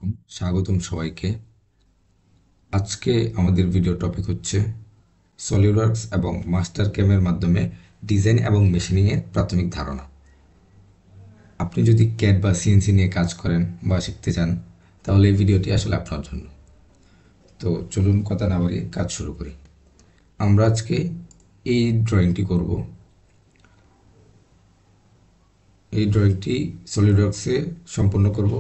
আলাইকুম, স্বাগতম সবাইকে। আজকে আমাদের ভিডিও টপিক হচ্ছে সলিডওয়ার্কস এবং মাস্টার ক্যামের মাধ্যমে ডিজাইন এবং মেশিনিংয়ের প্রাথমিক ধারণা। আপনি যদি ক্যাড বা সিএনসি নিয়ে কাজ করেন বা শিখতে চান, তাহলে এই ভিডিওটি আসলে আপনার জন্য। তো চলুন কথা না বাড়িয়ে কাজ শুরু করি। আমরা আজকে এই ড্রয়িংটি করব। এই ড্রয়িংটি সলিডওয়ার্কসে সম্পন্ন করব।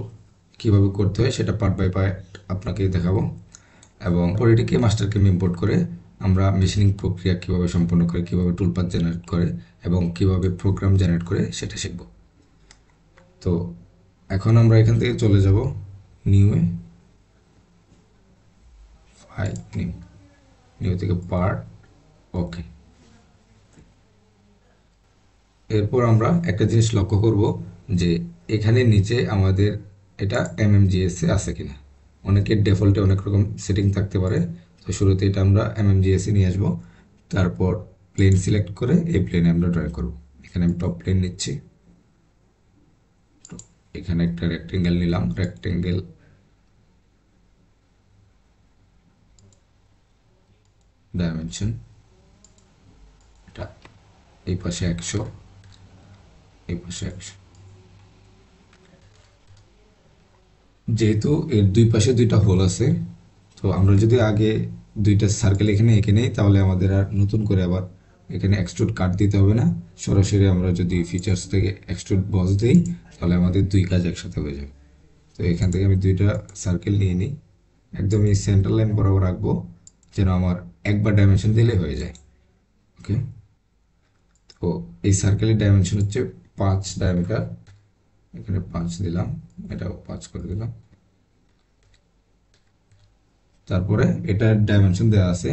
কিভাবে করতে হয় সেটা পার্ট বাই পার্ট আপনাকে দেখাবো, এবং পরে এটিকে মাস্টার ক্যামে ইম্পোর্ট করে আমরা মেশিনিং প্রক্রিয়া কীভাবে সম্পন্ন করে, কীভাবে টুলপাথ জেনারেট করে এবং কীভাবে প্রোগ্রাম জেনারেট করে সেটা শিখব। তো এখন আমরা এখান থেকে চলে যাব নিউয়ে, ফাইল নিউ থেকে পার্ট। ওকে, এরপর আমরা একটা জিনিস লক্ষ্য করব যে এখানে নিচে আমাদের এটা এমএমজিএসে আছে কিনা। অনেকের ডিফল্টে অনেক রকম সেটিং থাকতে পারে। তো শুরুতে এটা আমরা এমএমজিএসে নিয়ে আসবো। তারপর প্লেন সিলেক্ট করে এই প্লেনে আমরা ড্রয়িং করব। এখানে আমি টপ প্লেন নিচ্ছি। এখানে একটা রেক্টেঙ্গেল নিলাম, রেক্টেঙ্গেল ডাইমেনশন এটা এই পাশে 100, এই পাশে 100। যেহেতু এর দুই পাশে দুইটা হোল আছে, তো আমরা যদি আগে দুইটা সার্কেল এখানে এঁকে নেই, তাহলে আমাদের আর নতুন করে আবার এখানে এক্সট্রুড কাট দিতে হবে না। সরাসরি আমরা যদি ফিচার্স থেকে এক্সট্রুড বস দিই, তাহলে আমাদের দুই কাজ একসাথে হয়ে যাবে। তো এখান থেকে আমি দুইটা সার্কেল নিয়ে নিই, একদমই সেন্টার লাইন বরাবর রাখবো, যেন আমার একবার ডাইমেনশন দিলে হয়ে যায়। ওকে, তো এই সার্কেলের ডাইমেনশন হচ্ছে 5 ডায়ামিটার। এখানে 5 দিলাম, এটাও 5 করে দিলাম। তারপরে এটার ডাইমেনশন দেওয়া আছে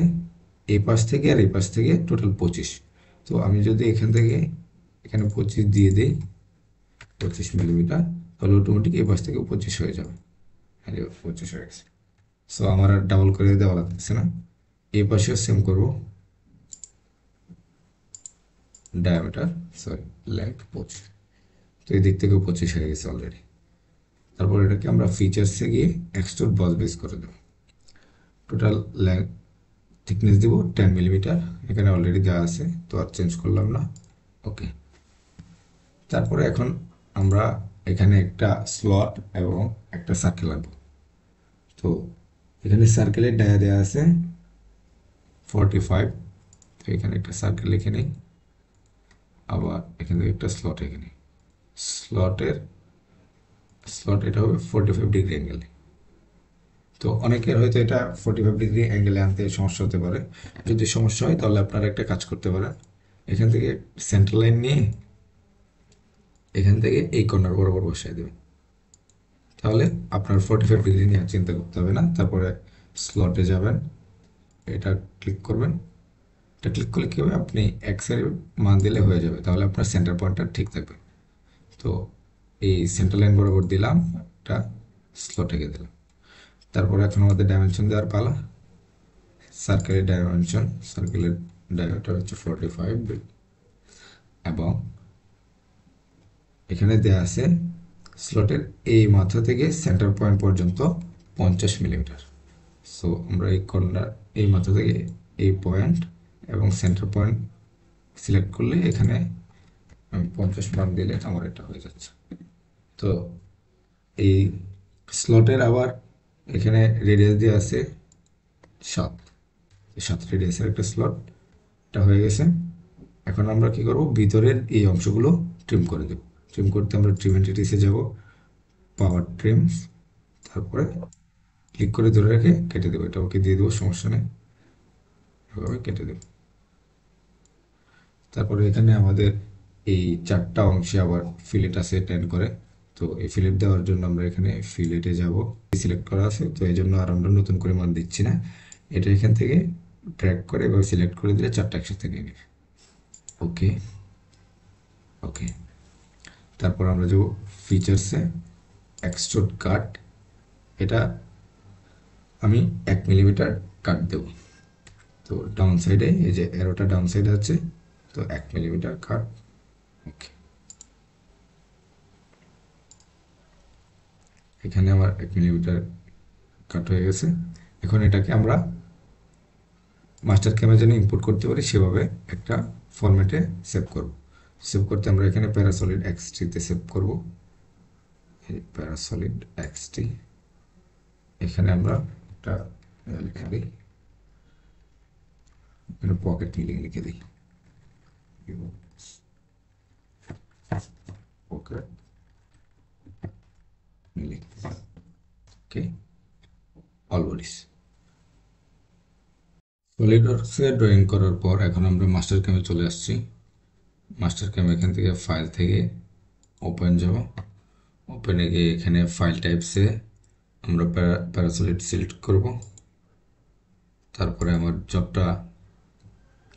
এই পাশ থেকে আর এই পাশ থেকে টোটাল 25। তো আমি যদি এখান থেকে এখানে 25 দিয়ে দিই, 25 মিলিমিটার, তাহলে অটোমেটিক এই পাশ থেকে 25 হয়ে যাবে। আর 25 হয়ে গেছে। সো আমার আর ডাবল করে দেওয়া লাগতেছে না। এই পাশেও সেম করবো, ডায়ামিটার সরি লেন্থ 25। তো এই দিক থেকেও 25 হয়ে গেছে অলরেডি। তারপর এটাকে আমরা ফিচার্সে গিয়ে এক্সট্রুড বস বেস করে দেবো। টোটাল লেন্থ থিকনেস দিব 10 মিলিমিটার, এখানে অলরেডি দেওয়া আছে, তো আর চেঞ্জ করলাম না। ওকে, তারপরে এখন আমরা এখানে একটা স্লট এবং একটা সার্কেল আঁকবো। তো এখানে সার্কেলের ডায়া দেওয়া আছে 45। তো এখানে একটা সার্কেল লিখে নিই, আবার এখানে একটা স্লট এখানে স্লট এটা হবে 45 ডিগ্রি অ্যাঙ্গেলে। তো অনেকের হয়তো এটা 45 ডিগ্রি অ্যাঙ্গেলে আনতে সমস্যা হতে পারে। যদি সমস্যা হয় তাহলে আপনারা একটা কাজ করতে পারেন, এখান থেকে সেন্টার লাইন নিয়ে এখান থেকে এই কর্নার বরাবর বসিয়ে দেবেন। তাহলে আপনার 45 ডিগ্রি নিয়ে চিন্তা করতে হবে না। তারপরে স্লটে যাবেন, এটা ক্লিক করবেন। এটা ক্লিক করলে কী হবে, আপনি এক্সের মান দিলে হয়ে যাবে, তাহলে আপনার সেন্টার পয়েন্টটা ঠিক থাকবে। তো এই সেন্টার লাইন বরাবর দিলাম, একটা স্লটে গিয়ে দিলাম। তারপরে এখন আমাদের ডাইমেনশন দেওয়ার পালা। সার্কেলের ডায়ামিটার হচ্ছে 45, এবং এখানে দেওয়া আছে স্লটের এই মাথা থেকে সেন্টার পয়েন্ট পর্যন্ত 50 মিলিমিটার। সো আমরা এই কর্নার এই মাথা থেকে এই পয়েন্ট এবং সেন্টার পয়েন্ট সিলেক্ট করলে এখানে আমি 50 মান দিলে আমার এটা হয়ে যাচ্ছে। তো এই স্লটের আবার এখানে রেডিয়াস দিয়ে আছে 7, 7 রেডিয়াসের একটা স্লটটা হয়ে গেছে। এখন আমরা কি করব, ভিতরের এই অংশগুলো ট্রিম করে দেব। ট্রিম করতে আমরা ট্রিম এন্টিটিসে যাব, পাওয়ার ট্রিম, তারপরে ক্লিক করে ধরে রেখে কেটে দেবো। এটা ওকে দিয়ে দেবো, সমস্যা নেই, এভাবে কেটে দেব। তারপরে এখানে আমাদের এই 4টা অংশে আবার ফিলেট আছে 10 করে। তো এই ফিলেট দেওয়ার জন্য আমরা এখানে ফিলেটে যাব, সিলেক্ট করা আছে, তো এই জন্য আর আমরা নতুন করে মান দিচ্ছি না। এটা এখান থেকে ড্র্যাগ করে এভাবে সিলেক্ট করে দিলে 4টা একসাথে নিয়ে নেবে। ওকে, ওকে, তারপর আমরা যাব ফিচার্সে, এক্সট্রুড কাট। এটা আমি 1 মিলিমিটার কাট দেব। তো ডাউন সাইডে এই যে অ্যারোটা ডাউন সাইডে আছে, তো 1 মিলিমিটার কাট। ওকে, এখানে আমার 1 মিলিমিটার কাট হয়ে গেছে। এখন এটাকে আমরা মাস্টার ক্যামে যেন ইম্পোর্ট করতে পারি সেভাবে একটা ফরম্যাটে সেভ করব। সেভ করতে আমরা এখানে প্যারাসলিড এক্সটিতে সেভ করব। এই প্যারাসলিড এক্সটি, এখানে আমরা একটা লিখে দিই, এখানে পকেট মিলিং লিখে দিই, পকেট মিলিং, ওকে, অলওয়েজ। সলিডওয়ার্কসে ড্রয়িং করার পর এখন আমরা মাস্টার ক্যামে চলে আসছি। মাস্টার ক্যাম এখান থেকে ফাইল থেকে ওপেন যাব। ওপেনে গিয়ে এখানে ফাইল টাইপসে আমরা প্যারাসলিড সিলেক্ট করব। তারপরে আমার জবটা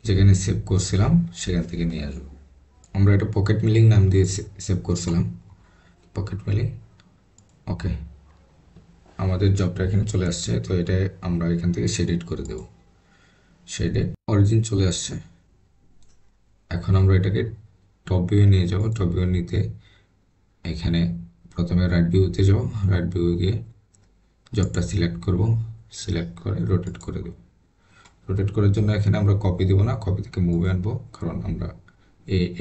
যেখানে সেভ করছিলাম সেখান থেকে নিয়ে আসবো। আমরা এটা পকেট মিলিং নাম দিয়ে সেভ করছিলাম, পকেট মিলিং, ওকে। আমাদের জবটা এখানে চলে আসছে, তো এটা আমরা এখান থেকে শেডেড করে দেব। শেডেড অরিজিন চলে আসছে। এখন আমরা এটাকে টপ ভিউ নিয়ে যাব। টপ ভিউ নিতে এখানে প্রথমে রাইট ভিউতে যাব। রাইট ভিউ গিয়ে জবটা সিলেক্ট করব, সিলেক্ট করে রোটেট করে দেব। রোটেট করার জন্য এখানে আমরা কপি দেবো না, কপি থেকে মুভে আনবো, কারণ আমরা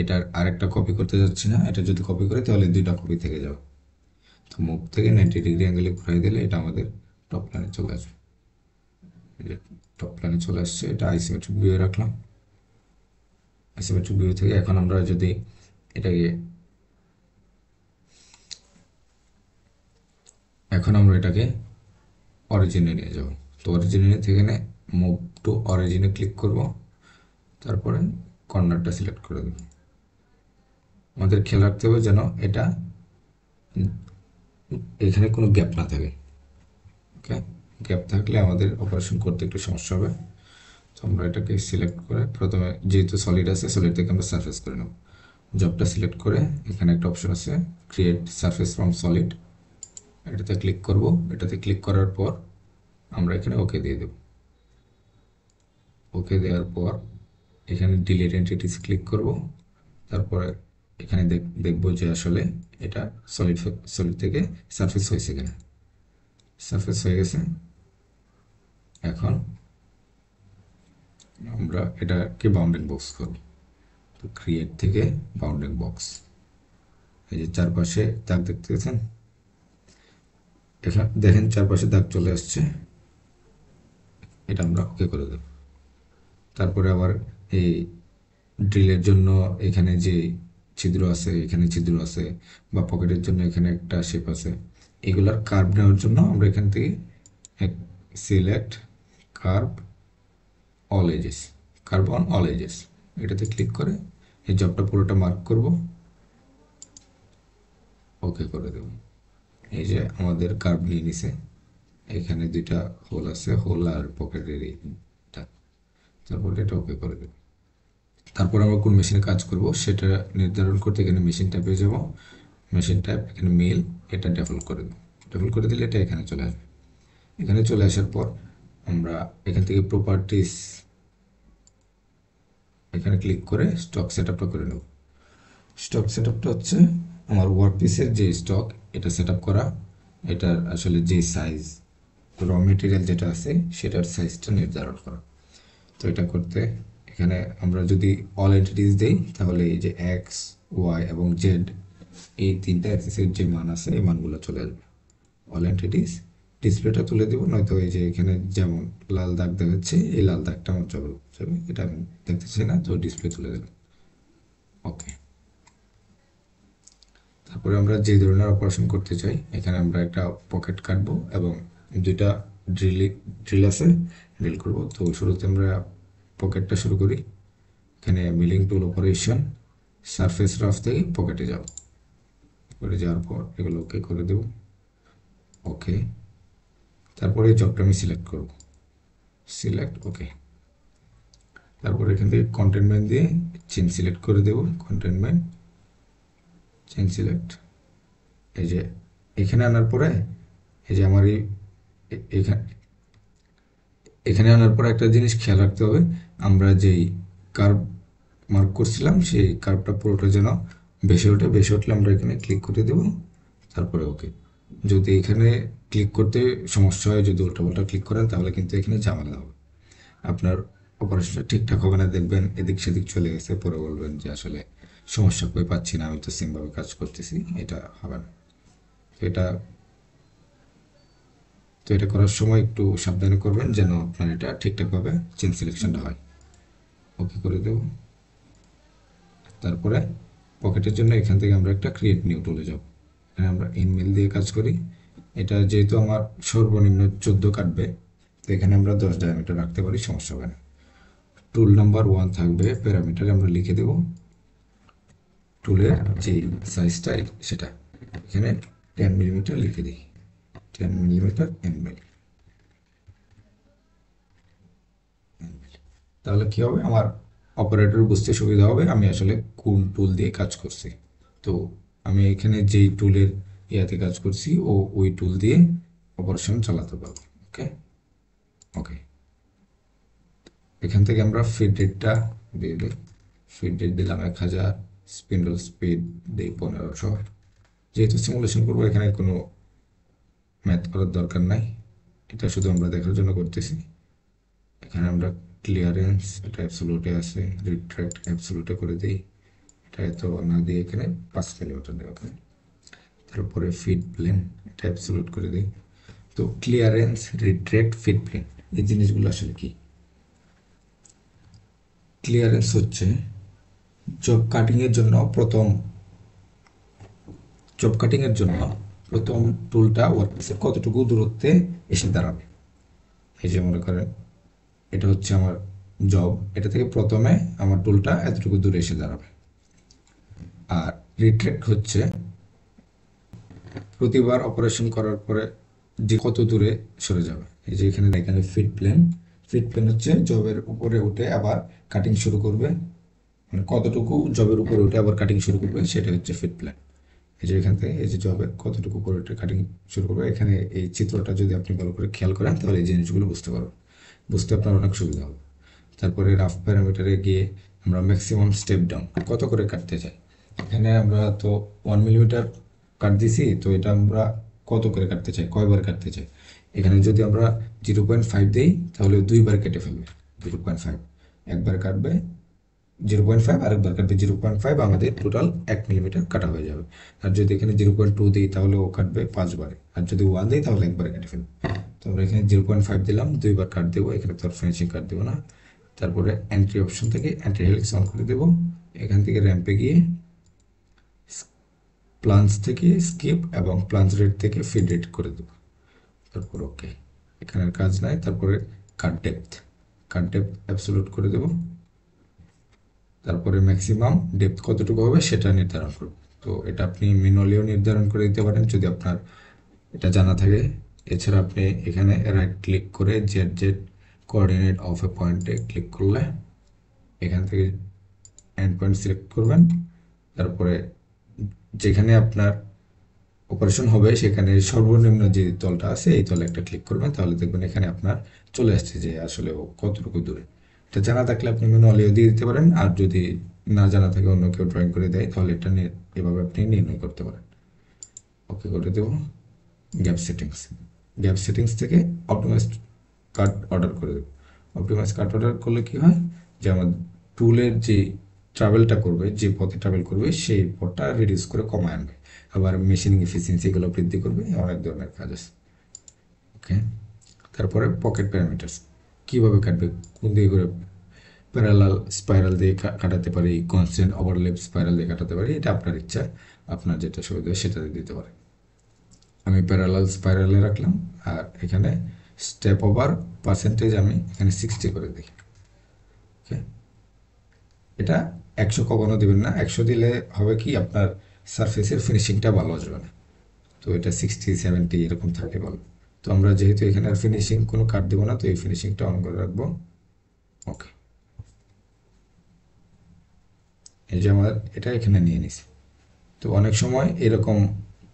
এটার আরেকটা কপি করতে যাচ্ছি না। এটা যদি কপি করি তাহলে 2টা কপি থেকে যাবে। তো মুভ থেকে 90 ডিগ্রি অ্যাঙ্গেলে ঘুরাই দিলে এটা আমাদের টপ প্ল্যানে চলে আসবে। টপ প্ল্যানে চলে আসছে, এটা আইসোমেট্রিক ভিউ রাখলাম। আইসোমেট্রিক ভিউ থেকে এখন আমরা যদি এটাকে অরিজিনে নিয়ে যাব। তো অরিজিনে থেকে মুভ টু অরিজিনে ক্লিক করব, তারপরে কর্নারটা সিলেক্ট করে দেব। আমাদের খেয়াল রাখতে হবে যেন এটা এখানে কোনো গ্যাপ না থাকে, ওকে। গ্যাপ থাকলে আমাদের অপারেশন করতে একটু সমস্যা হবে। তো আমরা এটাকে সিলেক্ট করে প্রথমে যেহেতু সলিড আছে, সলিড থেকে আমরা সারফেস করে নেব। জবটা সিলেক্ট করে এখানে একটা অপশন আছে ক্রিয়েট সারফেস ফ্রম সলিড, এটাতে ক্লিক করব। এটাতে ক্লিক করার পর আমরা এখানে ওকে দিয়ে দেব। ওকে দেওয়ার পর এখানে ডিলিট এন্টিটিস ক্লিক করব। তারপরে এখানে দেখব যে আসলে এটা সলিড থেকে সারফেস হয়েছে কিনা। সারফেস হয়ে গেছে। এখন আমরা এটাকে বাউন্ডিং বক্স করব। তো ক্রিয়েট থেকে বাউন্ডিং বক্স, এই যে চারপাশে দাগ দেখতে পাচ্ছেন, এখানে দেখেন চারপাশে দাগ চলে আসছে। এটা আমরা ওকে করে দেব। তারপরে আবার এই ড্রিলের জন্য এখানে যে ছিদ্র আছে, এখানে ছিদ্র আছে, বা পকেটের জন্য এখানে একটা শেপ আছে, এগুলার কার্ভ নেওয়ার জন্য আমরা এখান থেকে select curve all ages, curve on all ages, এটাতে ক্লিক করে এই জবটা পুরোটা মার্ক করব, ওকে করে দেব। এই যে আমাদের কার্ভ নিয়ে নিছে, এখানে 2টা হোল আছে, হোল আর পকেটের এইটা, তারপর এটা ওকে করে দেব। তারপর আমরা কোন মেশিনে কাজ করব সেটা নির্ধারণ করতে এখানে মেশিন ট্যাপে যাব। মেশিন ট্যাপ, এখানে মেল, এটা ডেফল্ট করে দেব। ডেফল্ট করে দিলে এটা এখানে চলে আসবে। এখানে চলে আসার পর আমরা এখান থেকে প্রপার্টিস এখানে ক্লিক করে স্টক সেটআপটা করে নেব। স্টক সেটআপটা হচ্ছে আমার ওয়ার্কপিসের যে স্টক, এটা সেটআপ করা, এটার আসলে যে সাইজ, র মেটেরিয়াল যেটা আছে সেটার সাইজটা নির্ধারণ করা। তো এটা করতে এখানে আমরা যদি অল এন্টিটিস দেই তাহলে এই যে এক্স, ওয়াই এবং জেড, এই 3টা অ্যাক্সিসের যে মান আছে এই মানগুলো চলে আসবে। অল এন্টিটিস ডিসপ্লেটা তুলে দেবো, নয়তো এই যে এখানে যেমন লাল দাগ দেখাচ্ছে এই লাল দাগটা আমার যাবে, এটা আমি দেখতে চাই না, তো ডিসপ্লে তুলে দেবো, ওকে। তারপরে আমরা যে ধরনের অপারেশন করতে চাই, এখানে আমরা একটা পকেট কাটবো এবং 2টা ড্রিল আছে, ড্রিল করব। তো শুরুতে আমরা পকেটটা শুরু করি। এখানে মিলিং টুল অপারেশন, সারফেস রাফ থেকে পকেটে যাব। করে যাওয়ার পর এগুলো ওকে করে দেব, ওকে। তারপরে এই জবটা আমি সিলেক্ট করব, সিলেক্ট, ওকে। তারপর এখান থেকে কন্টেনমেন্ট দিয়ে চেন সিলেক্ট করে দেব, কন্টেনমেন্ট চেন সিলেক্ট। এই যে এখানে আনার পরে এই যে আমার এখানে এখানে আনার পর একটা জিনিস খেয়াল রাখতে হবে, আমরা যেই কার্ভ মার্ক করছিলাম সেই কার্ভটা পুরোটা যেন বেশি ওঠে। বেশি উঠলে আমরা এখানে ক্লিক করে দেব, তারপরে ওকে। যদি এখানে ক্লিক করতে সমস্যা হয়, যদি উল্টাপাল্টা ক্লিক করেন তাহলে কিন্তু এখানে ঝামেলা হবে, আপনার অপারেশনটা ঠিকঠাক হবে না, দেখবেন এদিক সেদিক চলে গেছে, পরে বলবেন যে আসলে সমস্যা কই পাচ্ছি না, আমি তো সেমভাবে কাজ করতেছি, এটা হবে না। তো এটা করার সময় একটু সাবধানে করবেন যেন আপনার এটা ঠিকঠাকভাবে চেন সিলেকশনটা হয়। ওকে করে দেব। তারপরে পকেটের জন্য এখান থেকে আমরা একটা ক্রিয়েট নিউ টুলে যাব। এখানে আমরা ইনমেল দিয়ে কাজ করি। এটা যেহেতু আমার সর্বনিম্ন 14 কাটবে, তো এখানে আমরা 10 ডায়ামিটার রাখতে পারি, সমস্যা হবে না। টুল নাম্বার 1 থাকবে, প্যারামিটারে আমরা লিখে দেব টুলের যে সাইজটা সেটা, এখানে 10 মিলিমিটার লিখে দিই, 10 মিলিমিটার এমএল। তাহলে কি হবে, আমার অপারেটর বুঝতে সুবিধা হবে আমি আসলে কোন টুল দিয়ে কাজ করছি। তো আমি এখানে যেই টুলের ইয়াতে কাজ করছি ও ওই টুল দিয়ে অপারেশন চালাতে পারবো। ওকে ওকে, এখান থেকে আমরা ফিড রেটটা দিয়ে দিই। ফিড রেট দিলাম 1000, স্পিন্ডল স্পিড দিই 1500। যেহেতু সিমুলেশন করবো এখানে কোনো ম্যাথ করার দরকার নাই, এটা শুধু আমরা দেখার জন্য করতেছি। এখানে আমরা ক্লিয়ারেন্স এটা অ্যাবসোলুটে আছে, রিট্রাক্ট অ্যাবসোলুটে করে দিই, এটা এত না দিয়ে এখানে 5 মিলিমিটার দেওয়া এখানে। তারপরে ফিড প্লেন এটা অ্যাবসোলুট করে দিই। তো ক্লিয়ারেন্স, রিট্রাক্ট, ফিড প্লেন এই জিনিসগুলো আসলে কি? ক্লিয়ারেন্স হচ্ছে জব কাটিংয়ের জন্য প্রথম টুলটা ওয়ার্কপিসের কতটুকু দূরত্বে এসে দাঁড়াবে। এই যে মনে করেন এটা হচ্ছে আমার জব, এটা থেকে প্রথমে আমার টুলটা এতটুকু দূরে এসে দাঁড়াবে। আর রিট্রেক্ট হচ্ছে প্রতিবার অপারেশন করার পরে যে কত দূরে সরে যাবে। এই যে এখানে দেখেন ফিট প্লেন হচ্ছে জবের উপরে উঠে আবার কাটিং শুরু করবে, মানে কতটুকু জবের উপরে উঠে আবার কাটিং শুরু করবে সেটা হচ্ছে ফিট প্লেন। এই যে এখান থেকে এই যে জবের কতটুকু উপরে উঠে কাটিং শুরু করবে, এখানে এই চিত্রটা যদি আপনি ভালো করে খেয়াল করেন তাহলে এই জিনিসগুলো বুঝতে পারবেন, বুঝতে আপনার অনেক সুবিধা হবে। তারপরে রাফ প্যারামিটারে গিয়ে আমরা ম্যাক্সিমাম স্টেপ ডাউন কত করে কাটতে চাই। এখানে আমরা তো 1 মিলিমিটার কাট দিছি, তো এটা আমরা কত করে কাটতে চাই, কয়বার কাটতে চাই। এখানে যদি আমরা 0.5 দিই তাহলে 2বার কেটে ফেলবে। 0.5 একবার কাটবে, 0.5 আরেকবার কাটবে, 0.5 আমাদের টোটাল 1 মিলিমিটার কাটা হয়ে যাবে। আর যদি এখানে 0.2 দিই তাহলে ও কাটবে 5বারে, আর যদি 1 দিই তাহলে একবারে কেটে ফেলবে। তো আমরা এখানে 0.5 দিলাম, 2বার কাট দেবো, এখানে তো আর ফিনিশিং কাট দেবো না। তারপরে এন্ট্রি অপশন থেকে এন্ট্রি হেলিক্স অন করে দেবো, এখান থেকে র্যাম্পে গিয়ে প্লান্স থেকে স্কিপ এবং প্লান্স রেট থেকে ফিড রেট করে দেবো। তারপর ওকে, এখানের কাজ নাই। তারপরে কাট ডেপথ অ্যাবসোলুট করে দেবো। তারপরে ম্যাক্সিমাম ডেপথ কতটুকু হবে সেটা নির্ধারণ করব। তো এটা আপনি ম্যানুয়ালিও নির্ধারণ করে দিতে পারেন যদি আপনার এটা জানা থাকে। এছাড়া আপনি এখানে রাইট ক্লিক করে জেড জেড কোঅর্ডিনেট অফ এ পয়েন্টে ক্লিক করলে এখান থেকে এন্ড পয়েন্ট সিলেক্ট করবেন। তারপরে যেখানে আপনার অপারেশন হবে সেখানে সর্বনিম্ন যে তলটা আছে এই তলে একটা ক্লিক করবেন, তাহলে দেখবেন এখানে আপনার চলে আসছে যে আসলে ও কতটুকু দূরে। এটা জানা থাকলে আপনি ম্যানুয়ালিও দিয়ে দিতে পারেন, আর যদি না জানা থাকে অন্য কেউ ড্রয়িং করে দেয় তাহলে এটা এভাবে আপনি নির্ণয় করতে পারেন। ওকে করে দেব। গ্যাপ সেটিংস থেকে অপটিমাইজ কাট অর্ডার করে দেব। অপটিমাইজ কাট অর্ডার করলে কি হয় যে আমার টুলের যে ট্রাভেলটা করবে, যে পথে ট্রাভেল করবে সেই পথটা রিডিউস করে কমায় আনবে, আবার মেশিনিং এফিসিয়েন্সিগুলো বৃদ্ধি করবে, অনেক ধরনের কাজ আছে। ওকে, তারপরে পকেট প্যারামিটার্স কীভাবে কাটবে, কোন দিকে করে প্যারালাল স্পাইরাল দিয়ে কাটাতে পারি, কনস্ট্যান্ট ওভারল্যাপ স্পাইরাল দিয়ে কাটাতে পারি, এটা আপনার ইচ্ছা, আপনার যেটা সুবিধা সেটা দিতে পারে। আমি প্যারালাল স্পাইরালে রাখলাম, আর এখানে স্টেপ ওভার পার্সেন্টেজ আমি এখানে 60 করে দিই। ওকে, এটা 100 কখনো দেবেন না, 100 দিলে হবে কি আপনার সারফেসের ফিনিশিংটা ভালো আসবে না। তো এটা 60-70 এরকম থাকে ভালো। তো আমরা যেহেতু এখানে আর ফিনিশিং কোনো কাট দেবো না, তো এই ফিনিশিংটা অন করে রাখবো। ওকে, এই যে আমার এটা এখানে নিয়ে নিছি। তো অনেক সময় এরকম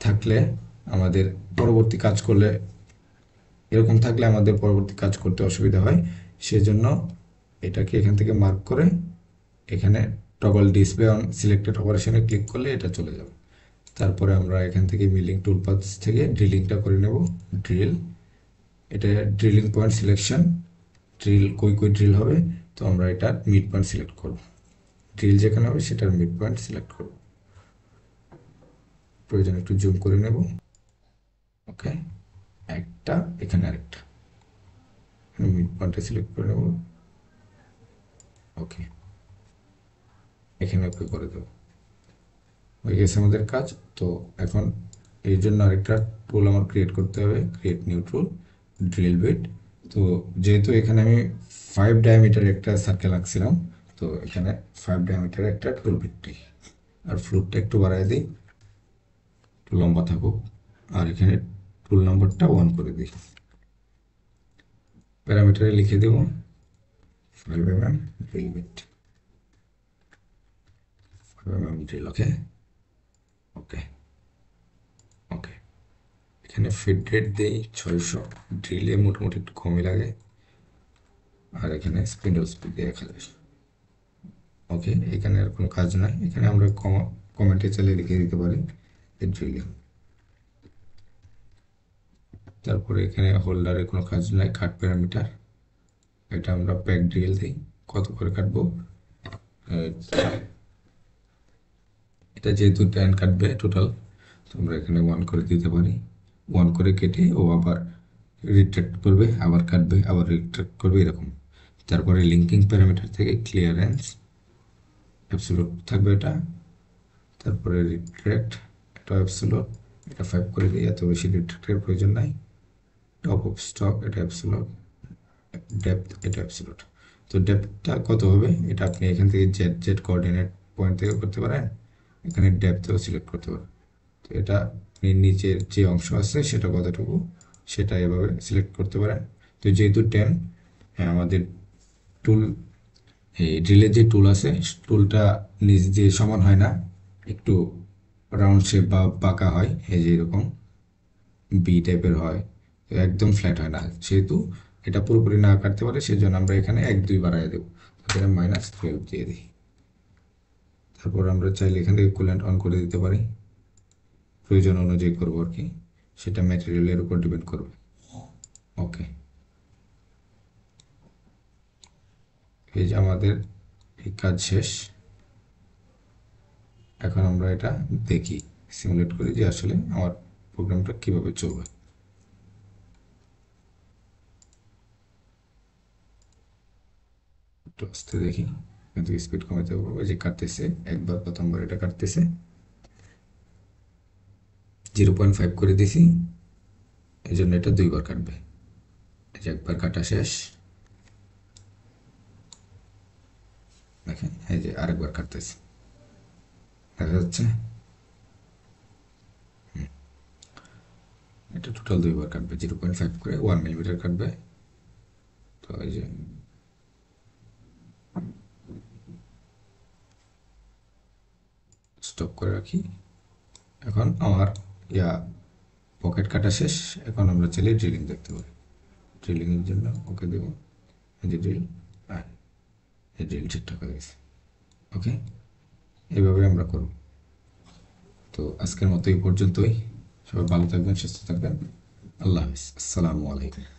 থাকলে আমাদের পরবর্তী কাজ করলে পরবর্তী কাজ করতে অসুবিধা হয়। সেজন্য এটাকে এখান থেকে মার্ক করে এখানে টগল ডিসপ্লে অন সিলেক্টেড অপারেশনে ক্লিক করলে এটা চলে যাবে। তারপরে আমরা এখান থেকে মিলিং টুলপাথ থেকে ড্রিলিংটা করে নেব। ড্রিল, এটা ড্রিলিং পয়েন্ট সিলেকশন, ড্রিল কই কই ড্রিল হবে, তো আমরা এটা মিড পয়েন্ট সিলেক্ট করব। ড্রিল যেখানে হবে সেটার মিড পয়েন্ট সিলেক্ট করব। প্রয়োজন একটু জুম করে নেব। ওকে, একটা এখানে আরেকটা মিড পয়েন্টে সিলেক্ট করে নেব। ওকে, এখানে ওকে করে দেবো। হয়ে গেছে আমাদের কাজ। তো এখন এই জন্য আরেকটা টুল আমার ক্রিয়েট করতে হবে, ক্রিয়েট নিউ টুল, ড্রিল বিট। তো যেহেতু এখানে আমি 5 ডায়ামিটার একটা সার্কেল আঁকছিলাম, তো এখানে 5 ডায়ামিটার একটা টুল বিট দিই, আর ফ্লুটটা একটু বাড়াই দিই, একটু লম্বা থাকুক, আর এখানে টুল নাম্বারটা 1 করে দিই। প্যারামিটারে লিখে দেব 5 mm drill bit, 5 mm drill. Okay okay okay, এখানে ফিড রেট দিই 600, ড্রিলে মোটামুটি একটু কমই লাগে, আর এখানে স্পিন্ডল স্পিড দিয়ে 1000। ওকে, এখানে আর কোনো কাজ নাই, এখানে আমরা কমেন্টে চালিয়ে লিখে দিতে পারি ড্রিলিং। তারপরে এখানে হোল্ডারের কোনো কাজ নাই, কাট প্যারামিটার, এটা আমরা প্যাক ড্রিল দিই, কত করে কাটবো, এটা যেহেতু 10 কাটবে টোটাল, তো আমরা এখানে 1 করে দিতে পারি। 1 করে কেটে ও আবার রিট্রাক্ট করবে, আবার কাটবে, আবার রিট্রাক্ট করবে, এরকম। তারপরে লিঙ্কিং প্যারামিটার থেকে ক্লিয়ারেন্স অ্যাবসোলুট থাকবে এটা, তারপরে রিট্রাক্ট, এটা অ্যাবসোলুট, এটা 5 করে দিই, এত বেশি রিট্রাক্টের প্রয়োজন নাই। টপ অফ স্টক, এটা অ্যাবসোলুট, ডেপথ, এটা অ্যাবসোলুট। তো ডেপথটা কত হবে, এটা আপনি এখান থেকে জেড জেড কোঅর্ডিনেট পয়েন্ট থেকে করতে পারেন, এখানে ডেপথেও সিলেক্ট করতে পারেন। তো এটা আপনি নিচের যে অংশ আছে সেটা কতটুকু, সেটা এভাবে সিলেক্ট করতে পারেন। তো যেহেতু 10, হ্যাঁ, আমাদের টুল, এই ড্রিলের যে টুল আছে, টুলটা নিজ দিয়ে সমান হয় না, একটু রাউন্ড শেপ বা বাঁকা হয়, এই যে এরকম বি টাইপের হয়, তো একদম ফ্ল্যাট হয় না। সেহেতু এটা পুরোপুরি না কাটতে পারে, সেজন্য আমরা এখানে 1-2 বাড়াই দেবো, এখানে -12 দিয়ে দিই। তারপর আমরা চাইলে এখান থেকে কুল্যান্ট অন করে দিতে পারি, প্রয়োজন অনুযায়ী করবো আর কি, সেটা ম্যাটেরিয়ালের উপর ডিপেন্ড করবে। ওকে, এই যে আমাদের এই কাজ শেষ। এখন আমরা এটা দেখি, সিমুলেট করি যে আসলে আমার প্রোগ্রামটা কিভাবে চলবে। একটু আস্তে দেখি, এখান থেকে স্পিড কমাতে হবে, যে কাটতেছে একবার, প্রথমবার এটা কাটতেছে, 0.5 করে দিছি, এই জন্য এটা 2বার কাটবে। এই যে একবার কাটা শেষ, দেখেন এই যে আরেকবার কাটতেছে, দেখা যাচ্ছে। এটা টোটাল 2বার কাটবে, 0.5 করে 1 মিলিমিটার কাটবে। তো এই যে স্টপ করে রাখি। এখন আমার ইয়া পকেট কাটা শেষ, এখন আমরা চাইলে ড্রিলিং দেখতে পারি। ড্রিলিংয়ের জন্য ওকে দেব, এই যে ড্রিল, হ্যাঁ, এই ড্রিল ঠিকঠাক হয়ে গেছে। ওকে, এইভাবে আমরা করব। তো আজকের মতো এই পর্যন্তই, সবাই ভালো থাকবেন, সুস্থ থাকবেন, আল্লাহ হাফিজ, আসসালামু আলাইকুম।